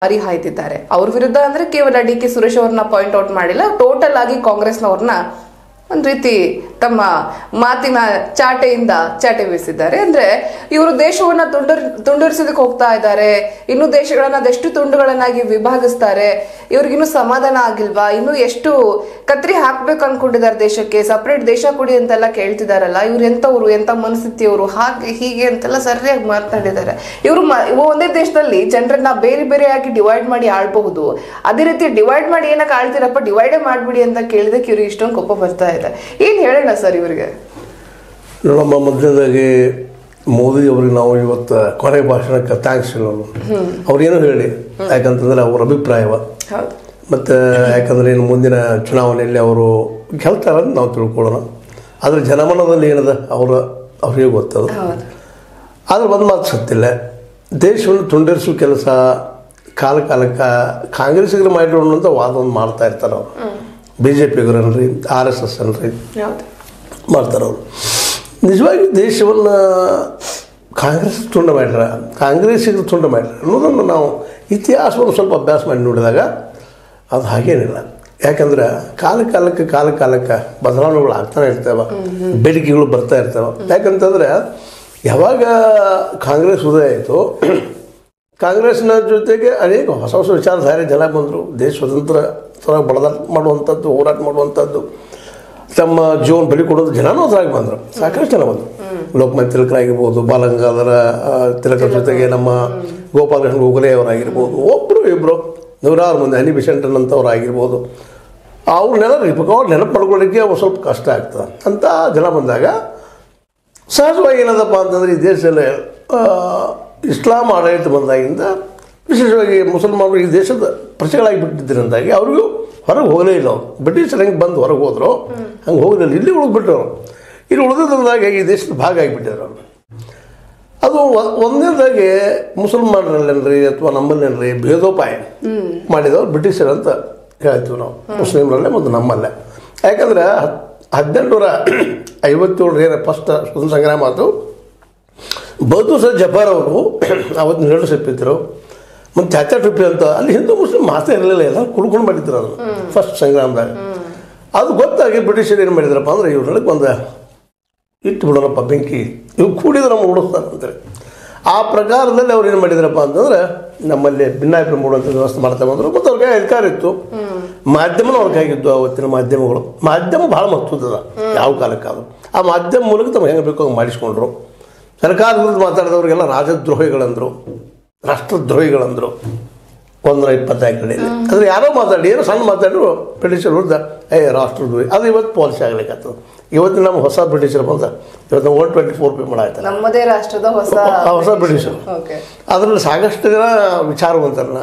ಹರಿಹಾಯ್ದಿದ್ದಾರೆ. ಅವ್ರ ವಿರುದ್ಧ ಅಂದ್ರೆ ಕೇವಲ ಡಿ ಕೆ ಸುರೇಶ್ ಅವ್ರನ್ನ ಪಾಯಿಂಟ್ ಔಟ್ ಮಾಡಿಲ್ಲ, ಟೋಟಲ್ ಆಗಿ ಕಾಂಗ್ರೆಸ್ನವ್ರನ್ನ ಒಂದ್ ರೀತಿ ತಮ್ಮ ಮಾತಿನ ಚಾಟೆ ಬೀಸಿದ್ದಾರೆ. ಅಂದ್ರೆ ಇವರು ದೇಶವನ್ನ ತುಂಡರಿಸೋದಕ್ಕೆ ಹೋಗ್ತಾ ಇದ್ದಾರೆ, ಇನ್ನು ದೇಶಗಳನ್ನ ಅದೆಷ್ಟು ತುಂಡುಗಳನ್ನಾಗಿ ವಿಭಾಗಿಸ್ತಾರೆ, ಇವ್ರಿಗಿನ್ನು ಸಮಾಧಾನ ಆಗಿಲ್ವಾ, ಇನ್ನು ಎಷ್ಟು ಕತ್ರಿ ಹಾಕ್ಬೇಕು ಅನ್ಕೊಂಡಿದ್ದಾರೆ ದೇಶಕ್ಕೆ, ಸಪರೇಟ್ ದೇಶ ಕೊಡಿ ಅಂತೆಲ್ಲ ಕೇಳ್ತಿದಾರಲ್ಲ, ಇವ್ರು ಎಂತವ್ರು, ಎಂತ ಮನಸ್ಥಿತಿಯವರು, ಹಾಗೆ ಹೀಗೆ ಅಂತೆಲ್ಲ ಸರಿಯಾಗಿ ಮಾತನಾಡಿದ್ದಾರೆ. ಇವರು ಒಂದೇ ದೇಶದಲ್ಲಿ ಜನರನ್ನ ಬೇರೆ ಬೇರೆಯಾಗಿ ಡಿವೈಡ್ ಮಾಡಿ ಆಳ್ಬಹುದು, ಅದೇ ರೀತಿ ಡಿವೈಡ್ ಮಾಡಿ ಏನಕ್ಕೆ ಆಳ್ತೀರಪ್ಪ, ಡಿವೈಡೇ ಮಾಡ್ಬಿಡಿ ಅಂತ ಕೇಳಿದಕ್ಕೆ ಇವ್ರಿಗೆ ಇಷ್ಟೊಂದು ಕೋಪ ಬರ್ತಾ ಇದೆ. ಏನ್ ಹೇಳೋಣ ಸರ್ ಇವರಿಗೆ? ನಮ್ಮ ಮಧ್ಯದಾಗಿ ಮೋದಿ ಅವರಿಗೆ ನಾವು ಇವತ್ತು ಕೊನೆ ಭಾಷಣಕ್ಕೆ ಥ್ಯಾಂಕ್ಸ್ ಹೇಳೋದು. ಅವ್ರೇನು ಹೇಳಿ, ಯಾಕಂತಂದ್ರೆ ಅವ್ರ ಅಭಿಪ್ರಾಯವ, ಮತ್ತು ಯಾಕಂದ್ರೆ ಇನ್ನು ಮುಂದಿನ ಚುನಾವಣೆಯಲ್ಲಿ ಅವರು ಗೆಲ್ತಾರಂತ ನಾವು ತಿಳ್ಕೊಳ್ಳೋಣ. ಆದರೆ ಜನಮನದಲ್ಲಿ ಏನದ ಅವ್ರಿಗೆ ಗೊತ್ತದು. ಆದರೆ ಒಂದು ಮಾತು ಸತ್ತಿಲ್ಲ, ದೇಶವನ್ನು ತುಂಡರಿಸುವ ಕೆಲಸ ಕಾಲಕ್ಕೆ ಕಾಂಗ್ರೆಸ್ಸಿಗರು ಮಾಡಿರೋಣ ಅಂತ ವಾದವನ್ನು ಮಾಡ್ತಾ ಇರ್ತಾರೆ ಅವರು. ಬಿ ಜೆ ಪಿಗರನ್ರಿ, RSS ಅನ್ರಿ ಮಾಡ್ತಾರೆ ಅವರು. ನಿಜವಾಗಿ ದೇಶವನ್ನು ಕಾಂಗ್ರೆಸ್ ತುಂಡು ಮಾಡ್ಯಾರ, ಕಾಂಗ್ರೆಸ್ಸಿಗರು ತುಂಡು ಮಾಡ್ಯಾರ ಅನ್ನೋದನ್ನು ನಾವು ಇತಿಹಾಸವನ್ನು ಸ್ವಲ್ಪ ಅಭ್ಯಾಸ ಮಾಡಿ ನೋಡಿದಾಗ ಅದು ಹಾಗೇನಿಲ್ಲ. ಯಾಕಂದ್ರೆ ಕಾಲಕ್ಕೆ ಬದಲಾವಣೆಗಳು ಆಗ್ತಾನೆ ಇರ್ತವೆ, ಬೇಡಿಕೆಗಳು ಬರ್ತಾ ಇರ್ತವೆ. ಯಾಕಂತಂದ್ರೆ ಯಾವಾಗ ಕಾಂಗ್ರೆಸ್ ಉದಯ ಆಯಿತು, ಕಾಂಗ್ರೆಸ್ನ ಜೊತೆಗೆ ಅನೇಕ ಹೊಸ ವಿಚಾರಧಾರೆ ಜನ ಬಂದರು. ದೇಶ ಸ್ವತಂತ್ರ ಬಡದಾಟ ಮಾಡುವಂಥದ್ದು, ಹೋರಾಟ ಮಾಡುವಂಥದ್ದು, ತಮ್ಮ ಜೀವನ ಬಲಿ ಕೊಡೋದು ಜನನೂ ಅದ್ರಾಗಿ ಬಂದರು. ಸಾಕಷ್ಟು ಜನ ಬಂದರು. ಲೋಕಮಾನ್ಯ ತಿಲಕರಾಗಿರ್ಬೋದು, ಬಾಲಗಂಗಾಧರ ತಿಲಕರ ಜೊತೆಗೆ ನಮ್ಮ ಗೋಪಾಲಕೃಷ್ಣ ಗೋಖಲೆ ಅವರಾಗಿರ್ಬೋದು, ಒಬ್ಬರು ಇಬ್ಬರು ನೂರಾರು ಮಂದಿ, ಹನಿ ಬಿಸೆಂಟನ್ ಅಂತವ್ರಾಗಿರ್ಬೋದು. ಅವ್ರನ್ನೆಲ್ಲ ನೆನಪು ಮಾಡ್ಕೊಳ್ಳಿಕ್ಕೆ ಒಂದು ಸ್ವಲ್ಪ ಕಷ್ಟ ಆಗ್ತದೆ. ಅಂತ ಜನ ಬಂದಾಗ ಸಹಜವಾಗಿ ಏನದಪ್ಪ ಅಂತಂದರೆ ಈ ದೇಶದಲ್ಲಿ ಇಸ್ಲಾಂ ಆಡಳಿತ ಬಂದಾಗಿಂದ ವಿಶೇಷವಾಗಿ ಮುಸಲ್ಮಾನರು ಈ ದೇಶದ ಪ್ರಜೆಗಳಾಗಿ ಬಿಟ್ಟಿದ್ದರಿಂದಾಗಿ ಅವ್ರಿಗೂ ಹೊರಗೆ ಹೋಗಲೇ ಇಲ್ಲ. ಅವರು ಬ್ರಿಟಿಷರು ಹೆಂಗೆ ಬಂದು ಹೊರಗೆ ಹೋದ್ರು ಹಂಗೆ ಹೋಗಲಿಲ್ಲ, ಇಲ್ಲಿ ಉಳಿದ್ಬಿಟ್ಟರು. ಇಲ್ಲಿ ಉಳಿದ್ರಿಂದಾಗಿ ಈ ದೇಶದ ಭಾಗ ಆಗಿಬಿಟ್ಟಿದ್ರು ಅವರು. ಅದು ಒಂದನೇದಾಗಿ ಮುಸಲ್ಮಾನರಲ್ಲೇನ್ರಿ ಅಥವಾ ನಮ್ಮಲ್ಲೇನ್ರಿ ಭೇದೋಪಾಯ ಮಾಡಿದವರು ಬ್ರಿಟಿಷರು ಅಂತ ಹೇಳ್ತೀವಿ ನಾವು, ಮುಸ್ಲಿಮ್ರಲ್ಲೇ ಮತ್ತು ನಮ್ಮಲ್ಲೇ. ಯಾಕಂದ್ರೆ 1857 ಏನು ಫಸ್ಟ್ ಸ್ವತಂತ್ರ ಸಂಗ್ರಾಮ ಆಯಿತು. ಬಹದ್ದೂರ್ ಸರ್ ಜಫಾರ್ ಅವರು ಅವತ್ತು ಲೀಡರ್ಶಿಪ್ ಇದ್ದರು. ಮತ್ತು ಚಾಚಾ ಟುಪ್ಪಿ ಅಂತ ಅಲ್ಲಿ ಹಿಂದೂ ಮುಸ್ಲಿಂ ಮಾತೇ ಇರಲಿಲ್ಲ, ಎಲ್ಲ ಕುಡ್ಕೊಂಡು ಮಾಡಿದ್ರು ಅದನ್ನು ಫಸ್ಟ್ ಸಂಗ್ರಾಮದಾಗ. ಅದು ಗೊತ್ತಾಗಿ ಬ್ರಿಟಿಷರು ಏನು ಮಾಡಿದ್ರಪ್ಪ ಅಂದ್ರೆ ಇವ್ರೊಳಗೆ ಒಂದು ಇಟ್ಟು ಬಿಡೋಣಪ್ಪ ಬೆಂಕಿ, ಇವು ಕೂಡಿದ್ರೆ ನಮ್ಮ ಉಡಿಸ್ತಾರೆ ಅಂತೇಳಿ. ಆ ಪ್ರಕಾರದಲ್ಲಿ ಅವ್ರು ಏನು ಮಾಡಿದ್ರಪ್ಪ ಅಂತಂದ್ರೆ ನಮ್ಮಲ್ಲಿ ಭಿನ್ನಾಭಿಪ್ರಾಯ ಮೂಡುವಂಥ ವ್ಯವಸ್ಥೆ ಮಾಡ್ತಾ ಬಂದರು. ಮತ್ತು ಅವ್ರಿಗೆ ಅಧಿಕಾರ ಇತ್ತು, ಮಾಧ್ಯಮನೂ ಅವ್ರ ಕೈಗಿದ್ದು. ಅವತ್ತಿನ ಮಾಧ್ಯಮ ಭಾಳ ಮಹತ್ವದ ಯಾವ ಕಾಲಕ್ಕಾದ್ರು. ಆ ಮಾಧ್ಯಮ ಮೂಲಕ ತಮ್ಮ ಹೆಂಗೆ ಬೇಕೋ ಹಂಗೆ ಮಾಡಿಸ್ಕೊಂಡ್ರು. ಸರ್ಕಾರ ವಿರುದ್ಧ ಮಾತಾಡಿದವ್ರಿಗೆಲ್ಲ ರಾಜದ್ರೋಹಿಗಳಂದರು, ರಾಷ್ಟ್ರದ್ರೋಹಿಗಳಂದರು 124 ಅಂದರೆ ಯಾರೋ ಮಾತಾಡಿ ಏನೋ ಸಣ್ಣ ಮಾತಾಡಿದ್ರು ಬ್ರಿಟಿಷರ ವಿರುದ್ಧ ರಾಷ್ಟ್ರದ್ರೋಹಿ. ಅದು ಇವತ್ತು ಪಾಲಿಸಿ ಆಗ್ಲಿಕ್ಕೆ ಇವತ್ತು ನಮ್ಮ ಹೊಸ ಬ್ರಿಟಿಷರು ಬಂದ ಇವತ್ತು 124 ಪೇ ಮಾಡಾಯ್ತು, ನಮ್ಮದೇ ರಾಷ್ಟ್ರದ ಹೊಸ ಬ್ರಿಟಿಷರು. ಅದರಲ್ಲಿ ಸಾಕಷ್ಟು ಜನ ವಿಚಾರವಂತರನ್ನ